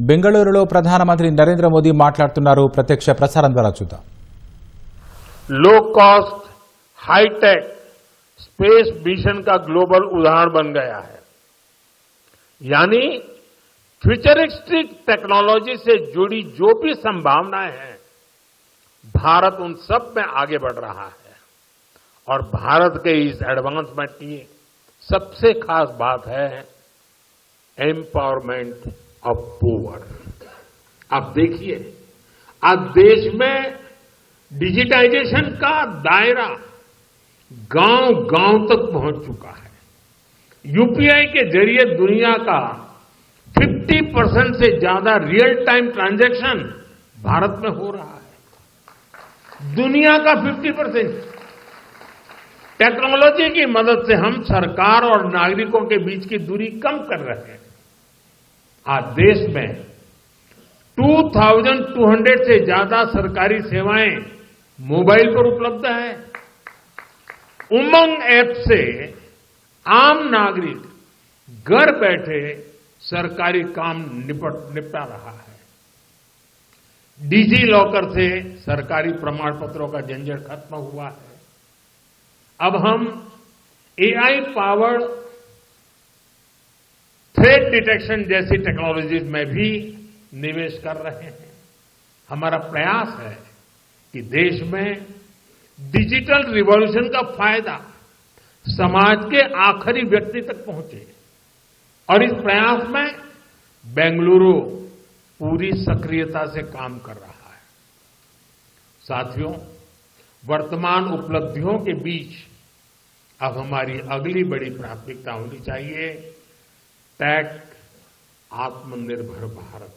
బెంగళూరులో ప్రధానమంత్రి నరేంద్ర మోదీ మాట్లాడుతున్నారు. ప్రత్యక్ష ప్రసారం ద్వారా చూద్దాం. Low cost high tech space mission का ग्लोबल उदाहरण बन गया है. यानी फ्यूचरिस्टिक टेक्नोलॉजी से जुड़ी जो भी संभावनाएं हैं, भारत उन सब में आगे बढ़ रहा है. और भारत के इस एडवांसमेंट की सबसे खास बात है एम्पावरमेंट ऑफ पुअर. आप देखिए, आज देश में डिजिटाइजेशन का दायरा गांव-गांव तक पहुंच चुका है. यूपीआई के जरिए दुनिया का 50% से ज्यादा रियल टाइम ट्रांजैक्शन भारत में हो रहा है. दुनिया का 50%. टेक्नोलॉजी की मदद से हम सरकार और नागरिकों के बीच की दूरी कम कर रहे हैं. आज देश में 2200 से ज्यादा सरकारी सेवाएं मोबाइल पर उपलब्ध है. उमंग ऐप से आम नागरिक घर बैठे सरकारी काम निपटा रहा है. डिजी लॉकर से सरकारी प्रमाण पत्रों का झंझट खत्म हुआ है. अब हम एआई पावर्ड थ्रेट डिटेक्शन जैसी टेक्नोलॉजीज में भी निवेश कर रहे हैं. हमारा प्रयास है कि देश में डिजिटल रिवॉल्यूशन का फायदा समाज के आखिरी व्यक्ति तक पहुंचे. और इस प्रयास में बेंगलुरु पूरी सक्रियता से काम कर रहा है. साथियों, वर्तमान उपलब्धियों के बीच अब हमारी अगली बड़ी प्राथमिकता होनी चाहिए टेक आत्मनिर्भर भारत.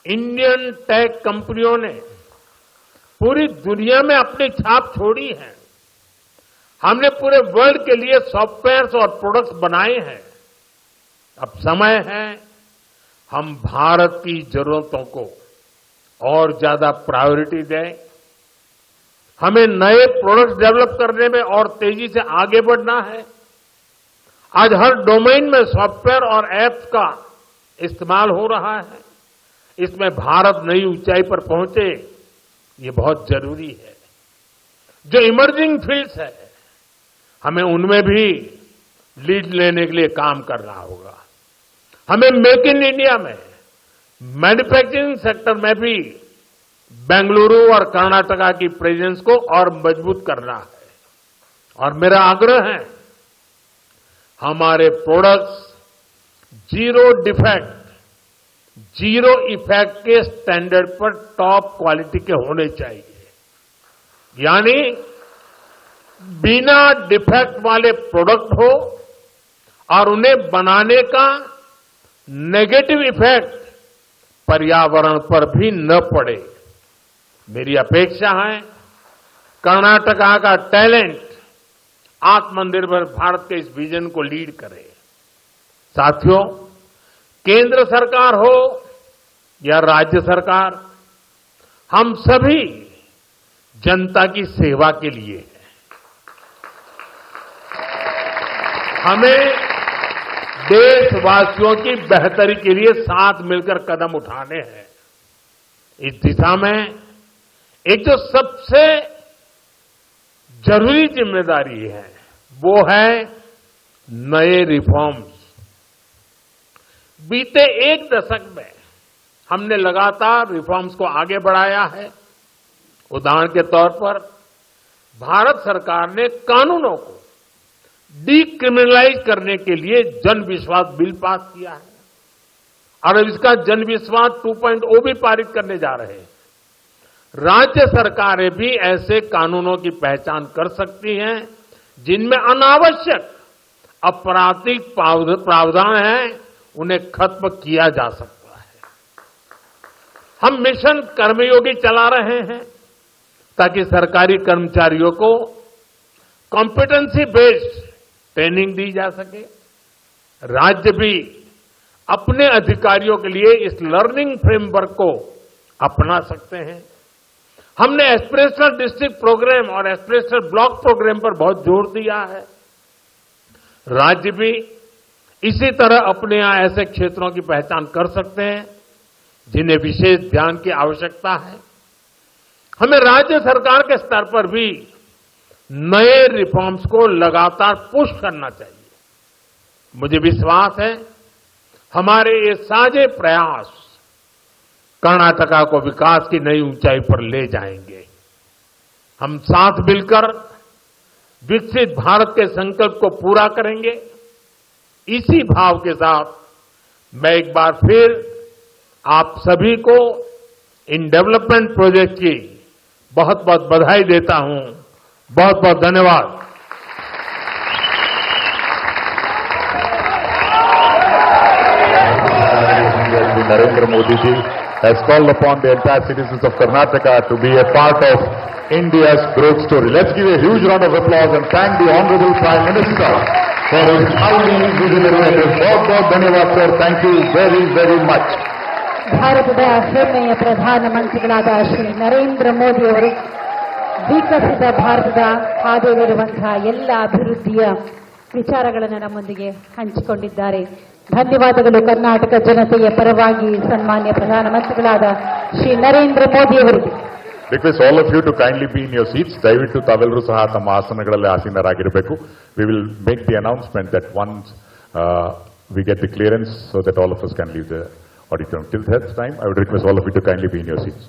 इंडियन टेक कंपनियों ने पूरी दुनिया में अपनी छाप छोड़ी है. हमने पूरे वर्ल्ड के लिए सॉफ्टवेयर्स और प्रोडक्ट्स बनाए हैं. अब समय है हम भारत की जरूरतों को और ज्यादा प्रायोरिटी दें. हमें नए प्रोडक्ट्स डेवलप करने में और तेजी से आगे बढ़ना है. आज हर डोमेन में सॉफ्टवेयर और ऐप्स का इस्तेमाल हो रहा है. इसमें भारत नई ऊंचाई पर पहुंचे, ये बहुत जरूरी है. जो इमर्जिंग फील्ड्स है, हमें उनमें भी लीड लेने के लिए काम करना होगा. हमें मेक इन इंडिया में मैन्युफैक्चरिंग सेक्टर में भी बेंगलुरु और कर्नाटका की प्रेजेंस को और मजबूत करना है. और मेरा आग्रह है हमारे products zero defect, zero effect के स्टैंडर्ड पर टॉप क्वालिटी के होने चाहिए. यानी बिना डिफेक्ट वाले प्रोडक्ट हो और उन्हें बनाने का नेगेटिव इफेक्ट पर्यावरण पर भी न पड़े. मेरी अपेक्षा है कर्नाटका का टैलेंट आत्मनिर्भर भारत के इस विजन को लीड करे. साथियों, केंद्र सरकार हो या राज्य सरकार, हम सभी जनता की सेवा के लिए हैं. हमें देशवासियों की बेहतरी के लिए साथ मिलकर कदम उठाने हैं. इस दिशा में एक जो सबसे जरूरी जिम्मेदारी है वो है नए रिफॉर्म्स. बीते एक दशक में हमने लगातार रिफॉर्म्स को आगे बढ़ाया है. उदाहरण के तौर पर भारत सरकार ने कानूनों को डीक्रिमिनलाइज करने के लिए जन विश्वास बिल पास किया है. और अब इसका जन विश्वास 2.0 भी पारित करने जा रहे हैं. राज्य सरकारें भी ऐसे कानूनों की पहचान कर सकती हैं जिनमें अनावश्यक आपराधिक प्रावधान हैं, उन्हें खत्म किया जा सकता है. हम मिशन कर्मयोगी चला रहे हैं ताकि सरकारी कर्मचारियों को कॉम्पिटेंसी बेस्ड ट्रेनिंग दी जा सके. राज्य भी अपने अधिकारियों के लिए इस लर्निंग फ्रेमवर्क को अपना सकते हैं. हमने एस्पिरेशनल डिस्ट्रिक्ट प्रोग्राम और एस्पिरेशनल ब्लॉक प्रोग्राम पर बहुत जोर दिया है. राज्य भी इसी तरह अपने यहां ऐसे क्षेत्रों की पहचान कर सकते हैं जिन्हें विशेष ध्यान की आवश्यकता है। हमें राज्य सरकार के स्तर पर भी नए रिफॉर्म्स को लगातार पुश करना चाहिए। मुझे विश्वास है हमारे ये साझे प्रयास कर्नाटका को विकास की नई ऊंचाई पर ले जाएंगे। हम साथ मिलकर विकसित भारत के संकल्प को पूरा करेंगे। इसी भाव के साथ मैं एक बार फिर आप सभी को इन डेवलपमेंट प्रोजेक्ट की बहुत बहुत बधाई देता हूं। बहुत बहुत धन्यवाद। Narendra Modi ji has called upon the entire citizens of Karnataka to be a part of India's growth story. Let's give a huge round of applause and thank the Honorable Prime Minister for his highly visionary address. बहुत धन्यवाद sir. Thank you very, very much. ಭಾರತದ ಹೆಮ್ಮೆಯ ಪ್ರಧಾನಮಂತ್ರಿಗಳಾದ ಶ್ರೀ ನರೇಂದ್ರ ಮೋದಿ ಅವರು ವಿಕಸಿತ ಭಾರತದ ಹಾದಿಯಲ್ಲಿರುವಂತಹ ಎಲ್ಲ ಅಭಿವೃದ್ಧಿಯ ವಿಚಾರಗಳನ್ನು ನಮ್ಮೊಂದಿಗೆ ಹಂಚಿಕೊಂಡಿದ್ದಾರೆ. ಧನ್ಯವಾದಗಳು ಕರ್ನಾಟಕ ಜನತೆಯ ಪರವಾಗಿ ಸನ್ಮಾನ್ಯ ಪ್ರಧಾನಮಂತ್ರಿಗಳಾದ ಶ್ರೀ ನರೇಂದ್ರ ಮೋದಿ ಅವರಿಗೆ. Request all of you to kindly be in your seats. ದಯವಿಟ್ಟು ತಾವೆಲ್ಲರೂ ಸಹ ತಮ್ಮ ಆಸನಗಳಲ್ಲಿ ಆಸೀನರಾಗಿರಬೇಕು. We will make the announcement that once we get the clearance so that all of us can leave the auditorium. Till that time, I would request all of you to kindly be in your seats.